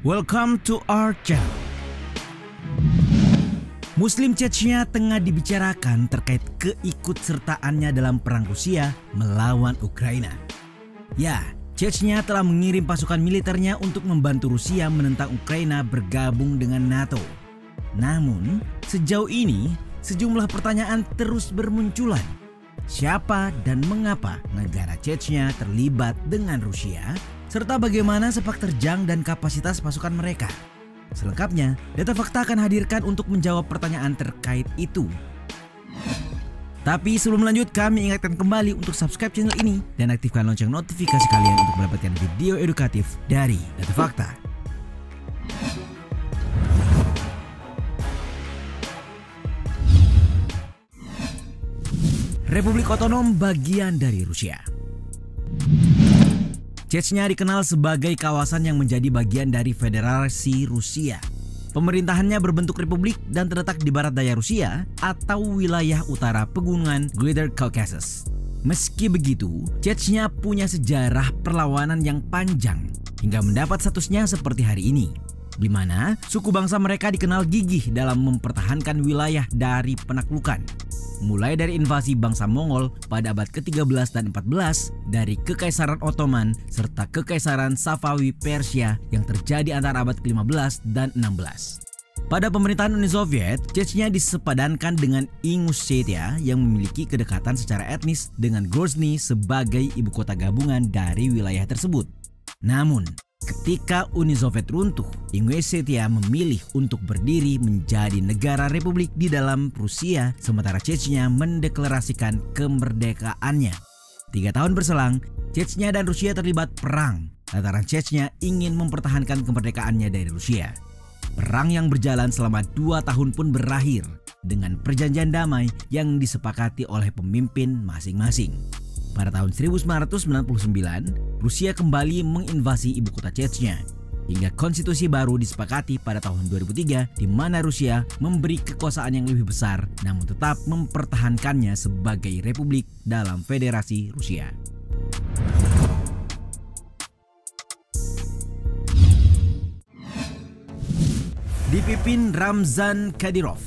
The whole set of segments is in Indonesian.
Welcome to our channel. Muslim Chechnya tengah dibicarakan terkait keikutsertaannya dalam perang Rusia melawan Ukraina. Ya, Chechnya telah mengirim pasukan militernya untuk membantu Rusia menentang Ukraina bergabung dengan NATO. Namun, sejauh ini sejumlah pertanyaan terus bermunculan. Siapa dan mengapa negara Chechnya terlibat dengan Rusia, serta bagaimana sepak terjang dan kapasitas pasukan mereka. Selengkapnya, Data Fakta akan hadirkan untuk menjawab pertanyaan terkait itu. Tapi sebelum lanjut, kami ingatkan kembali untuk subscribe channel ini dan aktifkan lonceng notifikasi kalian untuk mendapatkan video edukatif dari Data Fakta. Republik Otonom bagian dari Rusia. Chechnya dikenal sebagai kawasan yang menjadi bagian dari Federasi Rusia. Pemerintahannya berbentuk republik dan terletak di barat daya Rusia atau wilayah utara pegunungan Greater Caucasus. Meski begitu, Chechnya punya sejarah perlawanan yang panjang hingga mendapat statusnya seperti hari ini, di mana suku bangsa mereka dikenal gigih dalam mempertahankan wilayah dari penaklukan. Mulai dari invasi bangsa Mongol pada abad ke-13 dan 14, dari Kekaisaran Ottoman, serta Kekaisaran Safawi Persia yang terjadi antara abad ke-15 dan 16. Pada pemerintahan Uni Soviet, Chechnya disepadankan dengan Ingushetia yang memiliki kedekatan secara etnis dengan Grozny sebagai ibu kota gabungan dari wilayah tersebut. Namun, ketika Uni Soviet runtuh, Ingushetia memilih untuk berdiri menjadi negara republik di dalam Rusia, sementara Chechnya mendeklarasikan kemerdekaannya. 3 tahun berselang, Chechnya dan Rusia terlibat perang lantaran Chechnya ingin mempertahankan kemerdekaannya dari Rusia. Perang yang berjalan selama 2 tahun pun berakhir dengan perjanjian damai yang disepakati oleh pemimpin masing-masing. Pada tahun 1999, Rusia kembali menginvasi ibu kota Chechnya, hingga konstitusi baru disepakati pada tahun 2003 di mana Rusia memberi kekuasaan yang lebih besar namun tetap mempertahankannya sebagai republik dalam Federasi Rusia. Dipimpin Ramzan Kadyrov.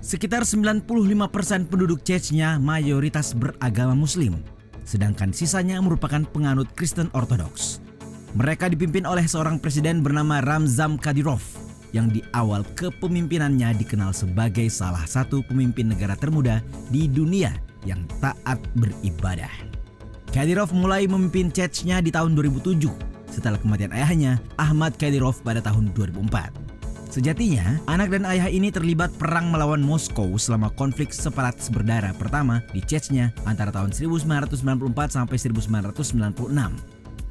Sekitar 95% penduduk Chechnya mayoritas beragama Muslim, sedangkan sisanya merupakan penganut Kristen Ortodoks. Mereka dipimpin oleh seorang presiden bernama Ramzan Kadyrov yang di awal kepemimpinannya dikenal sebagai salah satu pemimpin negara termuda di dunia yang taat beribadah. Kadyrov mulai memimpin Chechnya di tahun 2007 setelah kematian ayahnya Ahmad Kadyrov pada tahun 2004. Sejatinya, anak dan ayah ini terlibat perang melawan Moskow selama konflik separatis berdarah pertama di Chechnya antara tahun 1994 sampai 1996.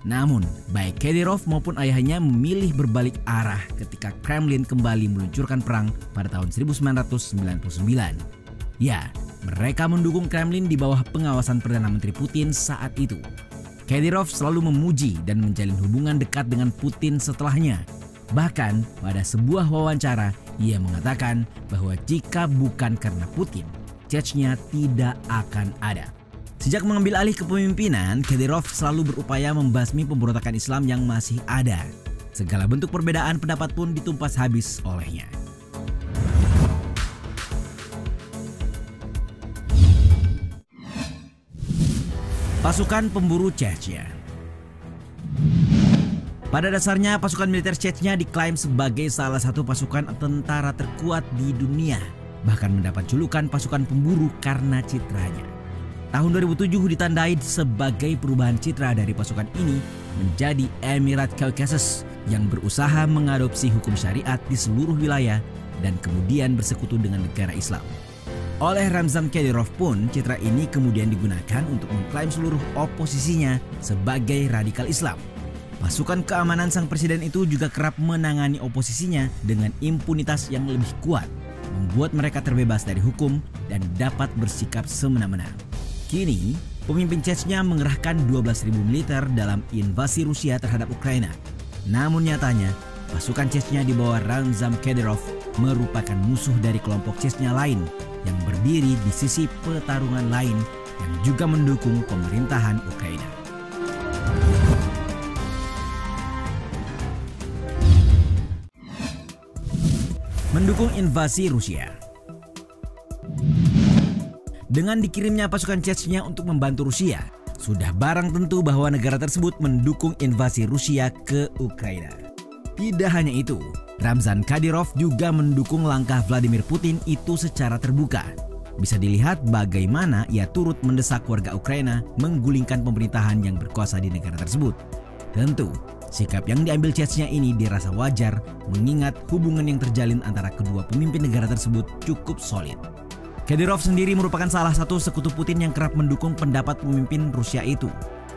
Namun, baik Kadyrov maupun ayahnya memilih berbalik arah ketika Kremlin kembali meluncurkan perang pada tahun 1999. Ya, mereka mendukung Kremlin di bawah pengawasan Perdana Menteri Putin saat itu. Kadyrov selalu memuji dan menjalin hubungan dekat dengan Putin setelahnya. Bahkan pada sebuah wawancara, ia mengatakan bahwa jika bukan karena Putin, Chechnya tidak akan ada. Sejak mengambil alih kepemimpinan, Kadyrov selalu berupaya membasmi pemberontakan Islam yang masih ada. Segala bentuk perbedaan pendapat pun ditumpas habis olehnya. Pasukan pemburu Chechnya. Pada dasarnya, pasukan militer Chechnya diklaim sebagai salah satu pasukan tentara terkuat di dunia, bahkan mendapat julukan pasukan pemburu karena citranya. Tahun 2007 ditandai sebagai perubahan citra dari pasukan ini menjadi Emirat Caucasus yang berusaha mengadopsi hukum syariat di seluruh wilayah dan kemudian bersekutu dengan negara Islam. Oleh Ramzan Kadyrov pun, citra ini kemudian digunakan untuk mengklaim seluruh oposisinya sebagai radikal Islam. Pasukan keamanan sang presiden itu juga kerap menangani oposisinya dengan impunitas yang lebih kuat, membuat mereka terbebas dari hukum dan dapat bersikap semena-mena. Kini, pemimpin Chechnya mengerahkan 12.000 militer dalam invasi Rusia terhadap Ukraina. Namun nyatanya, pasukan Chechnya di bawah Ramzan Kadyrov merupakan musuh dari kelompok Chechnya lain yang berdiri di sisi pertarungan lain yang juga mendukung pemerintahan Ukraina. mendukung invasi Rusia. Dengan dikirimnya pasukan Chechnya untuk membantu Rusia, sudah barang tentu bahwa negara tersebut mendukung invasi Rusia ke Ukraina. Tidak hanya itu, Ramzan Kadyrov juga mendukung langkah Vladimir Putin itu secara terbuka. Bisa dilihat bagaimana ia turut mendesak warga Ukraina menggulingkan pemerintahan yang berkuasa di negara tersebut. Tentu, sikap yang diambil Chechnya ini dirasa wajar mengingat hubungan yang terjalin antara kedua pemimpin negara tersebut cukup solid. Kadyrov sendiri merupakan salah satu sekutu Putin yang kerap mendukung pendapat pemimpin Rusia itu.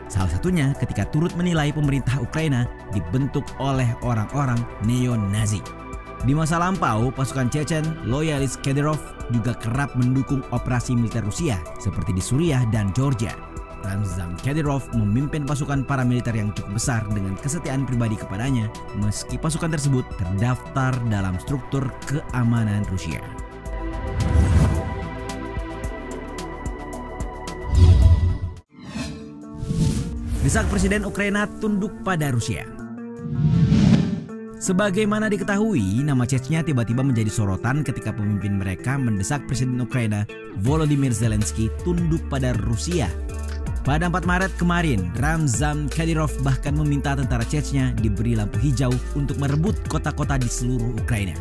Salah satunya ketika turut menilai pemerintah Ukraina dibentuk oleh orang-orang neo-Nazi. Di masa lampau, pasukan Chechen loyalis Kadyrov juga kerap mendukung operasi militer Rusia seperti di Suriah dan Georgia. Ramzan Kadyrov memimpin pasukan paramiliter yang cukup besar dengan kesetiaan pribadi kepadanya meski pasukan tersebut terdaftar dalam struktur keamanan Rusia. Desak Presiden Ukraina tunduk pada Rusia. Sebagaimana diketahui, nama Chechnya tiba-tiba menjadi sorotan ketika pemimpin mereka mendesak Presiden Ukraina Volodymyr Zelensky tunduk pada Rusia. Pada 4 Maret kemarin, Ramzan Kadyrov bahkan meminta tentara Chechnya diberi lampu hijau untuk merebut kota-kota di seluruh Ukraina.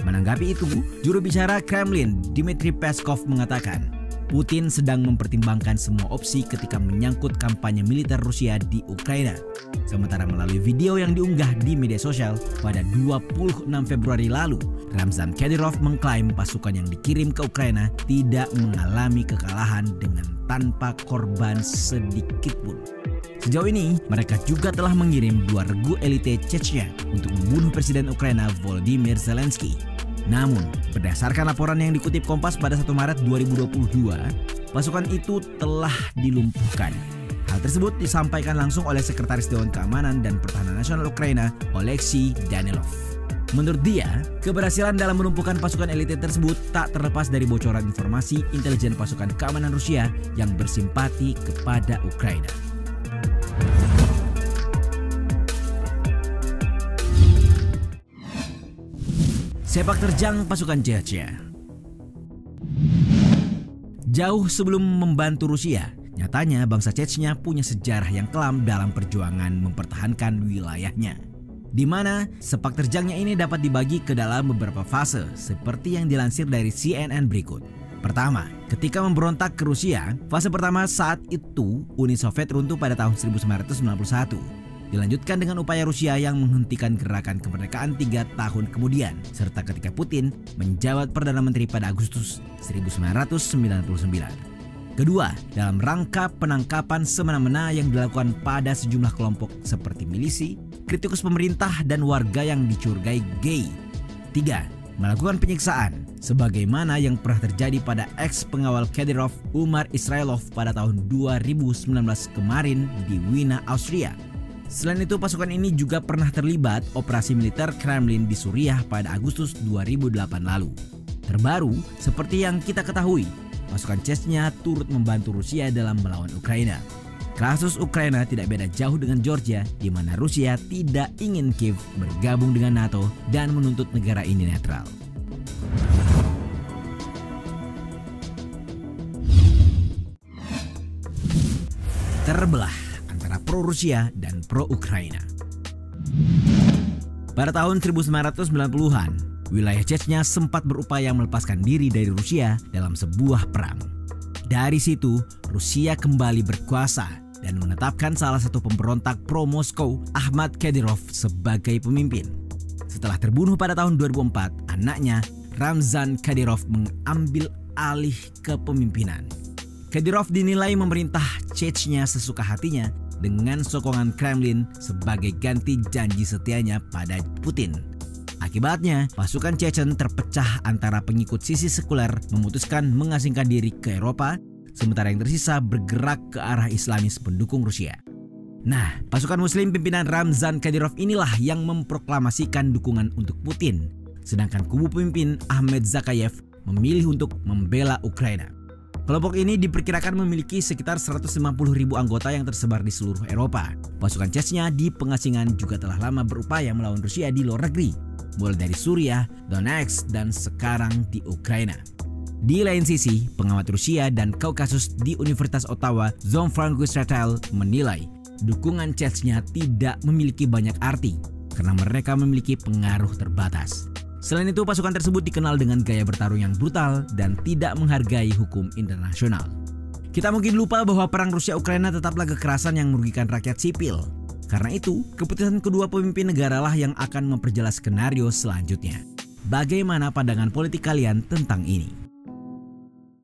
Menanggapi itu, juru bicara Kremlin Dmitry Peskov mengatakan, Putin sedang mempertimbangkan semua opsi ketika menyangkut kampanye militer Rusia di Ukraina. Sementara melalui video yang diunggah di media sosial pada 26 Februari lalu, Ramzan Kadyrov mengklaim pasukan yang dikirim ke Ukraina tidak mengalami kekalahan dengan tanpa korban sedikit pun. Sejauh ini, mereka juga telah mengirim 2 regu elite Chechnya untuk membunuh Presiden Ukraina Volodymyr Zelensky. Namun, berdasarkan laporan yang dikutip Kompas pada 1 Maret 2022, pasukan itu telah dilumpuhkan. Hal tersebut disampaikan langsung oleh Sekretaris Dewan Keamanan dan Pertahanan Nasional Ukraina, Oleksiy Danilov. Menurut dia, keberhasilan dalam melumpuhkan pasukan elite tersebut tak terlepas dari bocoran informasi intelijen pasukan keamanan Rusia yang bersimpati kepada Ukraina. Sepak terjang pasukan Chechnya. Jauh sebelum membantu Rusia, nyatanya bangsa Chechnya punya sejarah yang kelam dalam perjuangan mempertahankan wilayahnya. Di mana sepak terjangnya ini dapat dibagi ke dalam beberapa fase seperti yang dilansir dari CNN berikut. Pertama, ketika memberontak ke Rusia, fase pertama saat itu Uni Soviet runtuh pada tahun 1991. Dilanjutkan dengan upaya Rusia yang menghentikan gerakan kemerdekaan 3 tahun kemudian, serta ketika Putin menjabat Perdana Menteri pada Agustus 1999. Kedua, dalam rangka penangkapan semena-mena yang dilakukan pada sejumlah kelompok seperti milisi, kritikus pemerintah, dan warga yang dicurigai gay. Tiga, melakukan penyiksaan, sebagaimana yang pernah terjadi pada ex-pengawal Kadyrov Umar Israilov pada tahun 2019 kemarin di Wina, Austria. Selain itu, pasukan ini juga pernah terlibat operasi militer Kremlin di Suriah pada Agustus 2008 lalu. Terbaru, seperti yang kita ketahui, pasukan Chechnya turut membantu Rusia dalam melawan Ukraina. Kasus Ukraina tidak beda jauh dengan Georgia, di mana Rusia tidak ingin Kiev bergabung dengan NATO dan menuntut negara ini netral. Terbelah pro-Rusia dan pro-Ukraina. Pada tahun 1990-an, wilayah Chechnya sempat berupaya melepaskan diri dari Rusia dalam sebuah perang. Dari situ, Rusia kembali berkuasa dan menetapkan salah satu pemberontak pro-Moskow, Ahmad Kadyrov, sebagai pemimpin. Setelah terbunuh pada tahun 2004, anaknya Ramzan Kadyrov mengambil alih kepemimpinan. Kadyrov dinilai memerintah Chechnya sesuka hatinya dengan sokongan Kremlin sebagai ganti janji setianya pada Putin. Akibatnya, pasukan Chechen terpecah antara pengikut sisi sekuler memutuskan mengasingkan diri ke Eropa, sementara yang tersisa bergerak ke arah Islamis pendukung Rusia. Nah, pasukan Muslim pimpinan Ramzan Kadyrov inilah yang memproklamasikan dukungan untuk Putin, sedangkan kubu pemimpin Ahmed Zakayev memilih untuk membela Ukraina. Kelompok ini diperkirakan memiliki sekitar 150.000 anggota yang tersebar di seluruh Eropa. Pasukan Chechnya di pengasingan juga telah lama berupaya melawan Rusia di luar negeri. mulai dari Suriah, Donetsk, dan sekarang di Ukraina. Di lain sisi, pengamat Rusia dan Kaukasus di Universitas Ottawa, Jean-Francois Rattel, menilai dukungan Chechnya tidak memiliki banyak arti karena mereka memiliki pengaruh terbatas. Selain itu, pasukan tersebut dikenal dengan gaya bertarung yang brutal dan tidak menghargai hukum internasional. Kita mungkin lupa bahwa perang Rusia-Ukraina tetaplah kekerasan yang merugikan rakyat sipil. Karena itu, keputusan kedua pemimpin negara lah yang akan memperjelas skenario selanjutnya. Bagaimana pandangan politik kalian tentang ini?